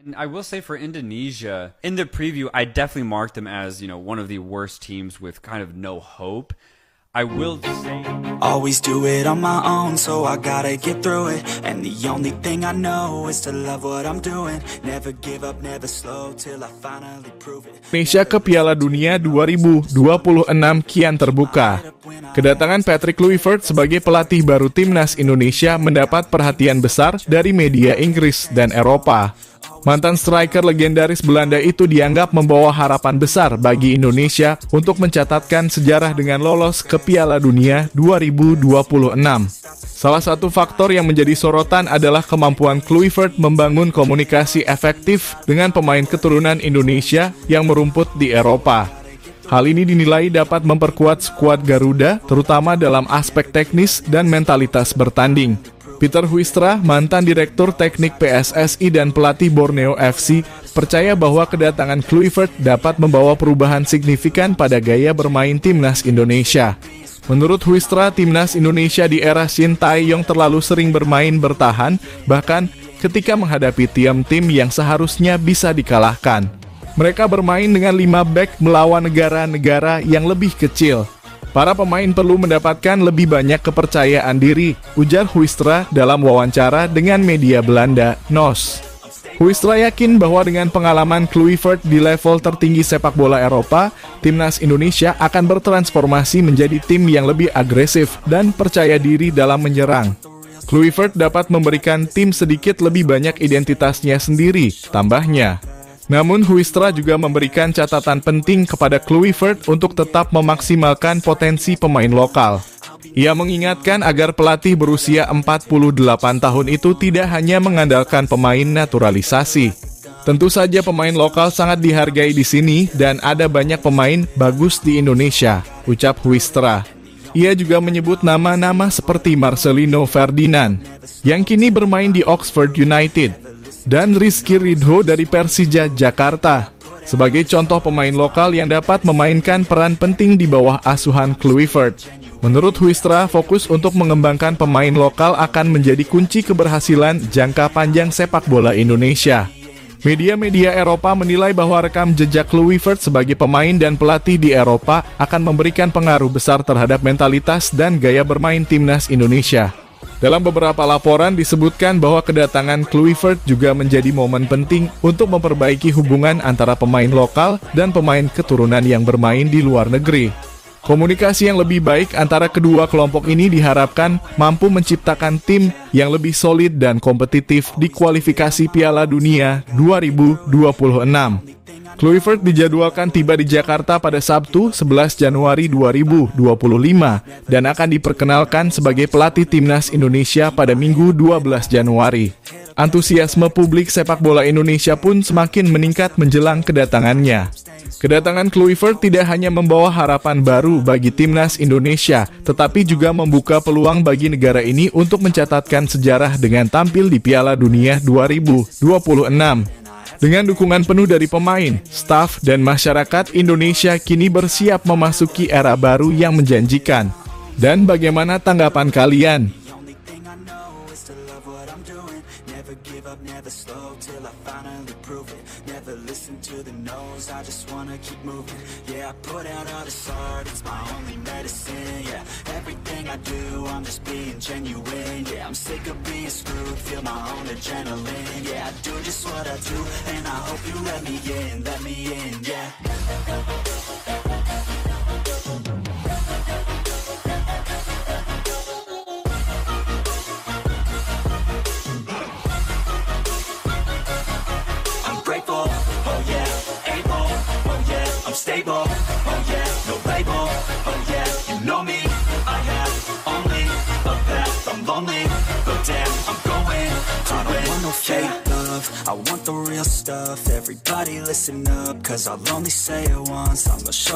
And I will say for Indonesia, in the preview, I definitely marked them as, one of the worst teams with kind of no hope. I will say always do it on my own, so I gotta get through it. And the only thing I know is to love what I'm doing. Never give up, never slow, till I finally prove it. Indonesia ke Piala Dunia 2026 kian terbuka. Kedatangan Patrick Kluivert sebagai pelatih baru timnas Indonesia mendapat perhatian besar dari media Inggris dan Eropa. Mantan striker legendaris Belanda itu dianggap membawa harapan besar bagi Indonesia untuk mencatatkan sejarah dengan lolos ke Piala Dunia 2026. Salah satu faktor yang menjadi sorotan adalah kemampuan Kluivert membangun komunikasi efektif dengan pemain keturunan Indonesia yang merumput di Eropa. Hal ini dinilai dapat memperkuat skuad Garuda, terutama dalam aspek teknis dan mentalitas bertanding. Peter Huistra, mantan direktur teknik PSSI dan pelatih Borneo FC, percaya bahwa kedatangan Kluivert dapat membawa perubahan signifikan pada gaya bermain timnas Indonesia. Menurut Huistra, timnas Indonesia di era Shin Tae-yong terlalu sering bermain bertahan, bahkan ketika menghadapi tim yang seharusnya bisa dikalahkan. Mereka bermain dengan 5 back melawan negara-negara yang lebih kecil. Para pemain perlu mendapatkan lebih banyak kepercayaan diri, ujar Huistra dalam wawancara dengan media Belanda, NOS. Huistra yakin bahwa dengan pengalaman Kluivert di level tertinggi sepak bola Eropa, timnas Indonesia akan bertransformasi menjadi tim yang lebih agresif dan percaya diri dalam menyerang. Kluivert dapat memberikan tim sedikit lebih banyak identitasnya sendiri, tambahnya. Namun Huistra juga memberikan catatan penting kepada Kluivert untuk tetap memaksimalkan potensi pemain lokal. Ia mengingatkan agar pelatih berusia 48 tahun itu tidak hanya mengandalkan pemain naturalisasi. Tentu saja pemain lokal sangat dihargai di sini dan ada banyak pemain bagus di Indonesia, ucap Huistra. Ia juga menyebut nama-nama seperti Marcelino Ferdinand, yang kini bermain di Oxford United, dan Rizky Ridho dari Persija Jakarta sebagai contoh pemain lokal yang dapat memainkan peran penting di bawah asuhan Kluivert. Menurut Huistra, fokus untuk mengembangkan pemain lokal akan menjadi kunci keberhasilan jangka panjang sepak bola Indonesia. Media-media Eropa menilai bahwa rekam jejak Kluivert sebagai pemain dan pelatih di Eropa akan memberikan pengaruh besar terhadap mentalitas dan gaya bermain timnas Indonesia. Dalam beberapa laporan disebutkan bahwa kedatangan Kluivert juga menjadi momen penting untuk memperbaiki hubungan antara pemain lokal dan pemain keturunan yang bermain di luar negeri. Komunikasi yang lebih baik antara kedua kelompok ini diharapkan mampu menciptakan tim yang lebih solid dan kompetitif di kualifikasi Piala Dunia 2026. Kluivert dijadwalkan tiba di Jakarta pada Sabtu 11 Januari 2025 dan akan diperkenalkan sebagai pelatih timnas Indonesia pada Minggu 12 Januari. Antusiasme publik sepak bola Indonesia pun semakin meningkat menjelang kedatangannya. Kedatangan Kluivert tidak hanya membawa harapan baru bagi timnas Indonesia, tetapi juga membuka peluang bagi negara ini untuk mencatatkan sejarah dengan tampil di Piala Dunia 2026. Dengan dukungan penuh dari pemain, staf, dan masyarakat, Indonesia kini bersiap memasuki era baru yang menjanjikan. Dan bagaimana tanggapan kalian? I do, I'm just being genuine. Yeah, I'm sick of being screwed, feel my own adrenaline. Yeah, I do just what I do, and I hope you let me in, yeah. I'm grateful, oh yeah, able, oh yeah, I'm stable, oh yeah, no label, oh yeah, you know me. But damn, I'm going to I don't want no fake love, I want the real stuff. Everybody listen up, cause I'll only say it once. I'm gonna show